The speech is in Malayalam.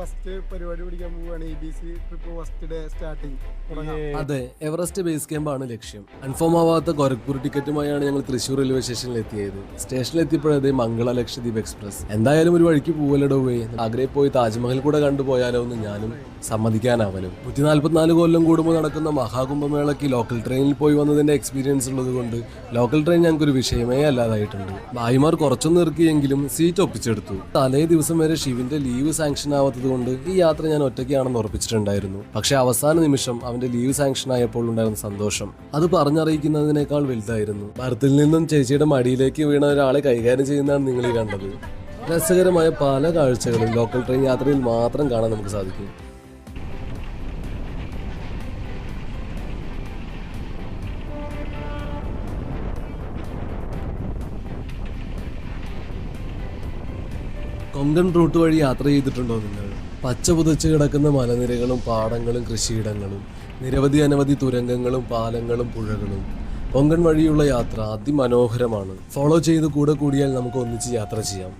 ഫസ്റ്റ് പരിപാടി പിടിക്കാൻ പോവുകയാണ്. EBC trip first day starting. അതെ, എവറസ്റ്റ് ബേസ് ക്യാമ്പാണ് ലക്ഷ്യം. കൺഫേം ആവാത്ത ഗോരഖ്പൂർ ടിക്കറ്റുമായാണ് ഞങ്ങൾ തൃശ്ശൂർ റെയിൽവേ സ്റ്റേഷനിൽ എത്തിയത്. സ്റ്റേഷനിൽ എത്തിയപ്പോഴേ മംഗള ലക്ഷദ്വീപ് എക്സ്പ്രസ്. എന്തായാലും ഒരു വഴിക്ക് പോവലടോ പോയി ആഗ്രഹം പോയി താജ്മഹൽ കൂടെ കണ്ടുപോയാലോ എന്ന് ഞാനും സമ്മതിക്കാനാവലും. 144 കൊല്ലം കൂടുമ്പോൾ നടക്കുന്ന മഹാകുംഭമേളയ്ക്ക് ലോക്കൽ ട്രെയിനിൽ പോയി വന്നതിന്റെ എക്സ്പീരിയൻസ് ഉള്ളത് കൊണ്ട് ലോക്കൽ ട്രെയിൻ ഞങ്ങൾക്കൊരു വിഷയമേ അല്ലാതായിട്ടുണ്ട്. ഭായിമാർ കുറച്ചൊന്നും ഇറക്കിയെങ്കിലും സീറ്റ് ഒപ്പിച്ചെടുത്തു. തലേ ദിവസം വരെ ഷിവിന്റെ ലീവ് സാങ്ഷൻ ആവാത്തത് കൊണ്ട് ഈ യാത്ര ഞാൻ ഒറ്റയ്ക്കാണെന്ന് ഉറപ്പിച്ചിട്ടുണ്ടായിരുന്നു. പക്ഷെ അവസാന നിമിഷം അവന്റെ ലീവ് സാങ്ഷൻ ആയപ്പോൾ ഉണ്ടായിരുന്ന സന്തോഷം അത് പറഞ്ഞറിയിക്കുന്നതിനേക്കാൾ വലുതായിരുന്നു. ഭരത്തിൽ നിന്നും ചേച്ചിയുടെ മടിയിലേക്ക് വീണ ഒരാളെ കൈകാര്യം ചെയ്യുന്നതാണ് നിങ്ങൾ ഈ കണ്ടത്. രസകരമായ പല കാഴ്ചകളും ലോക്കൽ ട്രെയിൻ യാത്രയിൽ മാത്രം കാണാൻ നമുക്ക് സാധിക്കും. കൊങ്കൺ റൂട്ട് വഴി യാത്ര ചെയ്തിട്ടുണ്ടോ നിങ്ങൾ? പച്ച പുതച്ച് കിടക്കുന്ന മലനിരകളും പാടങ്ങളും കൃഷിയിടങ്ങളും അനവധി തുരങ്കങ്ങളും പാലങ്ങളും പുഴകളും. കൊങ്കൺ വഴിയുള്ള യാത്ര അതിമനോഹരമാണ്. ഫോളോ ചെയ്ത് കൂടെ കൂടിയാൽ നമുക്ക് ഒന്നിച്ച് യാത്ര ചെയ്യാം.